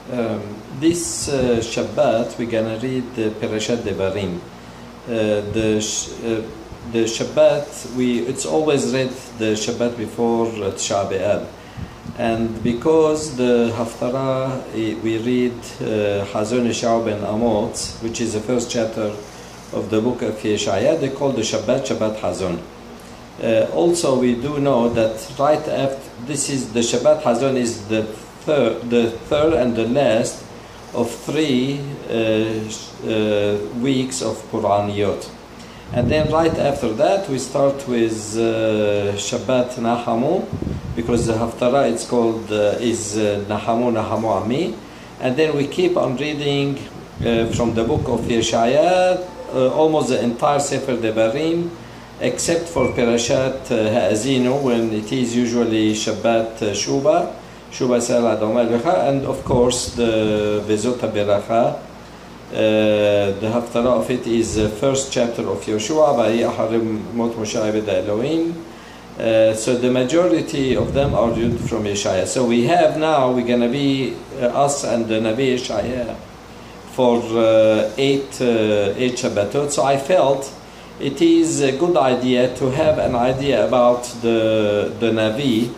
This Shabbat we're gonna read Parashat Devarim. The Shabbat it's always read the Shabbat before Tisha B'Av, and because the Haftarah we read Hazon Yeshayahu ben Amos, which is the first chapter of the book of Yeshaya, they call the Shabbat Hazon. Also, we do know that right after this is the Shabbat Hazon is the third and the last of 3 weeks of Quraniyot. And then right after that we start with Shabbat Nahamu, because the Haftarah it's called is Nahamu Ami, and then we keep on reading from the book of Yeshaya almost the entire Sefer Devarim, except for Parashat Ha'azinu, when it is usually Shabbat Shuba Sel Adon Lecha, and of course the Vezot HaBeracha. The Haftarah of it is the first chapter of Yoshua, Vayi Aharim Mot Moshe Eved Elohim. So the majority of them are read from Yeshaya. So we're gonna be us and the Nabi Yeshaya for 8 Shabbatot. So I felt it is a good idea to have an idea about the Navi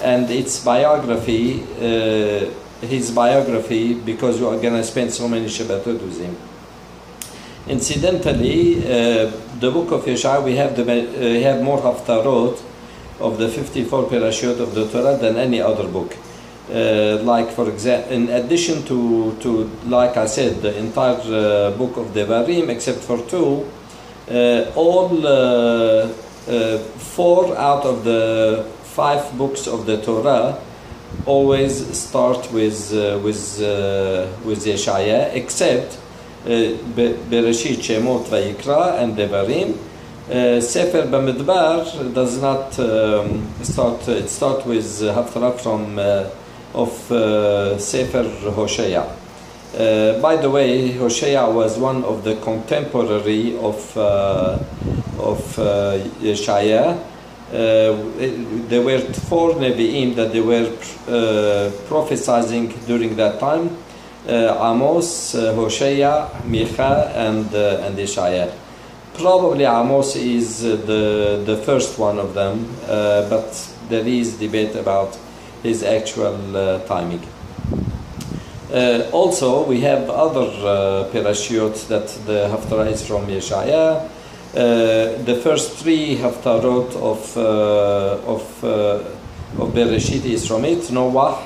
and its biography, his biography, because we are going to spend so many Shabbatot with him. Incidentally, the book of Yeshaya, we have more Haftarot of the 54 Parashiyot of the Torah than any other book. Like, for example, in addition to like I said, the entire book of Devarim, except for 2, all 4 out of the 5 books of the Torah always start with Yeshaya, except Bereshit, Shemot, Vayikra, and Devarim. Sefer Bamidbar does not start. It starts with Haftarah from of Sefer Hosea. By the way, Hosea was one of the contemporary of Yeshaya. There were 4 Nevi'im that they were prophesying during that time: Amos, Hosea, Micha, and Yeshaya. Probably Amos is the first one of them, but there is debate about his actual timing. Also, we have other parashiyot that the Haftarah is from Yeshaya. The first 3 Haftarot of Bereshit is from it. Noah,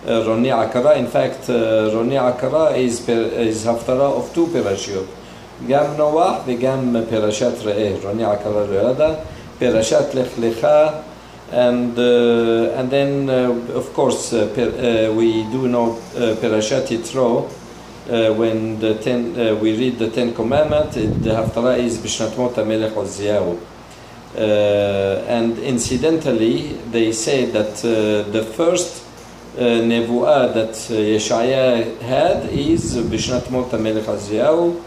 Roni Akara. In fact, Roni Akara is Haftarah of 2 parashiyot. Gam Noah v'gam Parashat Re'eh. Roni Akara Re'ada, Parashat Lech Lecha, and then of course we do know Parashat Yitro. When we read the 10 Commandments, the Haftarah is Bishnat Mot HaMelech Oziyahu. And incidentally, they say that the first Nevuah that Yeshaya had is Bishnat Mot HaMelech Oziyahu.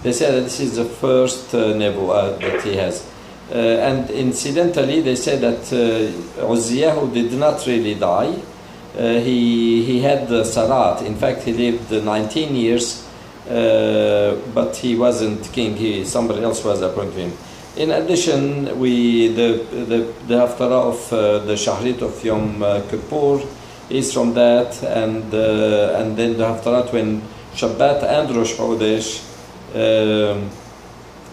They say that this is the first Nebuah that he has. And incidentally, they say that Uzziyahu did not really die. He had the Sarat. In fact, he lived 19 years, but he wasn't king. Somebody else was appointed him. In addition, the Haftarah of the Shahrit of Yom Kippur is from that, and then the Haftarah when Shabbat and Rosh Chodesh.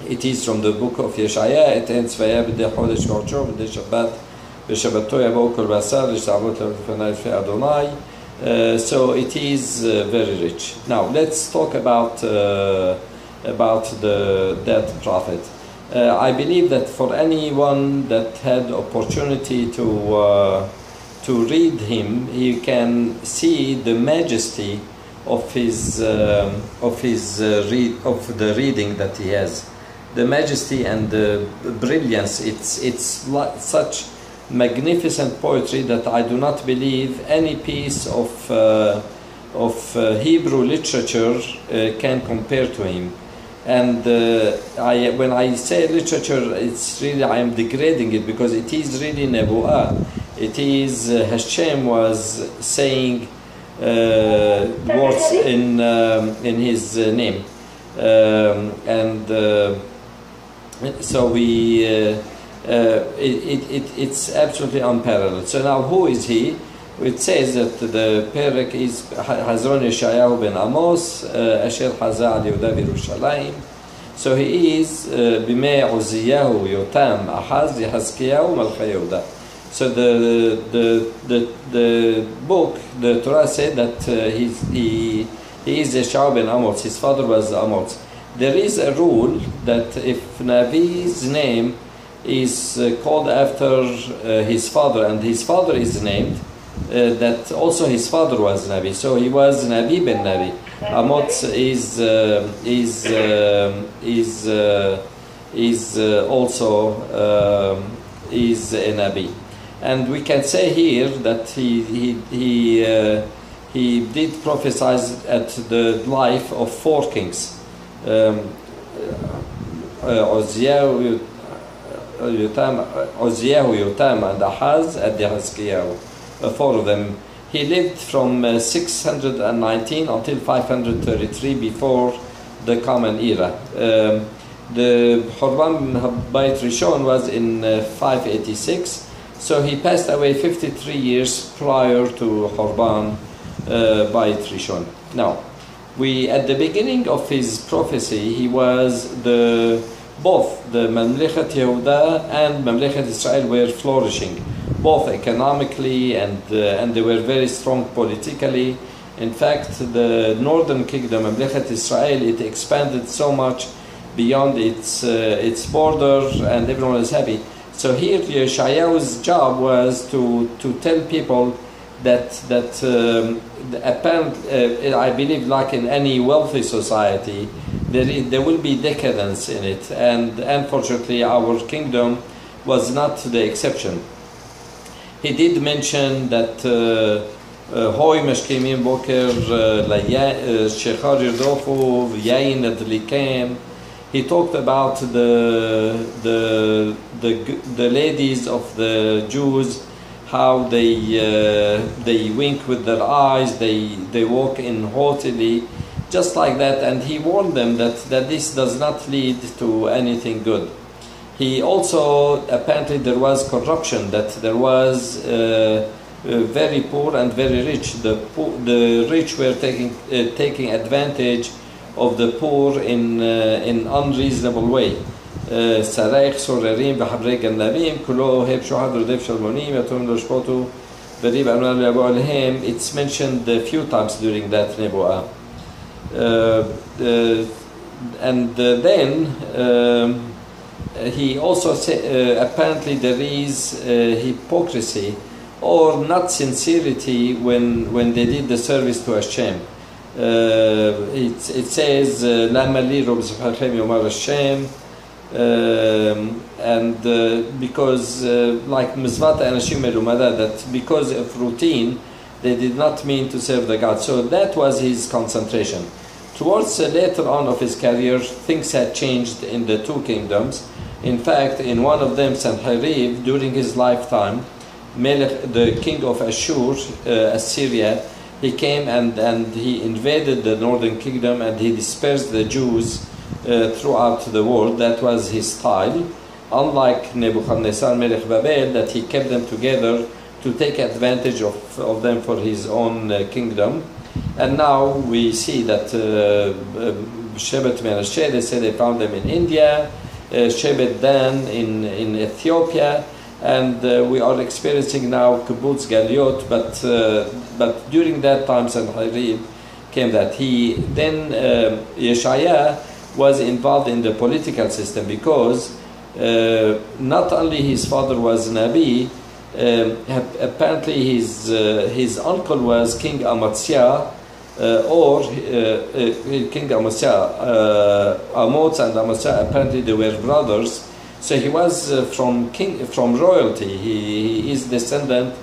It is from the book of Yeshaya. It ends Vaya b'dei Chodesh Korcho b'dei Shabbat b'Shabbato yavo kol basar l'sh'avot l'fnei l'fnei Adonai. So it is very rich. Now let's talk about that prophet. I believe that for anyone that had opportunity to read him, he can see the majesty of the reading that he has, the majesty and the brilliance. It's like such magnificent poetry that I do not believe any piece of Hebrew literature can compare to him. And when I say literature, it's really, I am degrading it because it is really nebu'ah. It is Hashem was saying words in his name, and so we it's absolutely unparalleled. So now, who is he? It says that the perek is Hazron Yeshayahu ben Amos Asher Haza al Yehuda v'Yerushalayim. So he is Bimei Uziyahu Yotam Ahaz Yehazkiyahu Malchei Yehuda. So the book, the Torah said that he is Yeshayahu ben Amos. His father was Amos. There is a rule that if Nabi's name is called after his father, and his father is named, that also his father was Nabi, so he was Nabi ben Nabi. Amos is also is a Nabi, and we can say here that he did prophesy at the life of 4 kings. Oziyahu, Yotam, and Ahaz, and Yehazkiyahu. 4 of them. He lived from 619 until 533 before the Common Era. The Horban Bayit Rishon was in 586, so he passed away 53 years prior to Horban Bayit Rishon. Now, at the beginning of his prophecy, he was both the Mamlechet Yehuda and Mamlechet Israel were flourishing, both economically and they were very strong politically. In fact, the northern kingdom, Mamlechet Israel, it expanded so much beyond its border, and everyone was happy. So here, Yeshayahu's job was to tell people that apparently, I believe, like in any wealthy society, there will be decadence in it, and unfortunately, our kingdom was not the exception. He did mention that Hoy Meshkimim Boker Shechar Yirdofu Yain Adlikem. He talked about the ladies of the Jews, how they wink with their eyes, they walk in haughtily, just like that, and he warned them that this does not lead to anything good. He also, apparently there was corruption, that there was very poor and very rich. The rich were taking advantage of the poor in unreasonable way. Saraych sorerim v'habrei ganavim kulo heb shohad rodef shalmonim yatom lo shpotu v'rib anual yabu alehem. It's mentioned a few times during that nebuah. And then he also said apparently there is hypocrisy or not sincerity when they did the service to Hashem. It says lama li rob zecharchem yomar Hashem, and because like Mizvat Anashim Melumada, that because of routine they did not mean to serve the God. So that was his concentration. Towards later on of his career, things had changed in the 2 kingdoms. In fact, in one of them, Sanherib, during his lifetime, Melech, the king of Ashur, Assyria, he came and he invaded the northern kingdom and he dispersed the Jews throughout the world. That was his style. Unlike Nebuchadnezzar, Melech Babel, that he kept them together to take advantage of them for his own kingdom. And now we see that Shevet Menashe, they say they found them in India, Shevet Dan in Ethiopia, and we are experiencing now Kibbutz Galiot, but during that time Sanherib came that. Yeshaya was involved in the political system because not only his father was Nabi, apparently his uncle was King Amaziah, King Amaziah. Amos and Amaziah, apparently they were brothers. So he was from royalty. He is descendant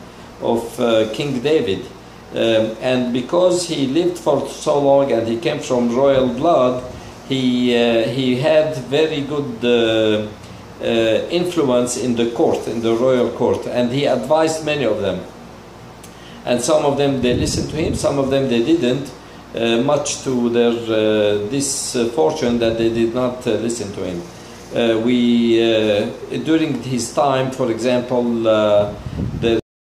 of King David, and because he lived for so long and he came from royal blood, he had very good influence in the court, in the royal court, and he advised many of them. And some of them they listened to him, some of them they didn't, much to their misfortune that they did not listen to him. During his time, for example,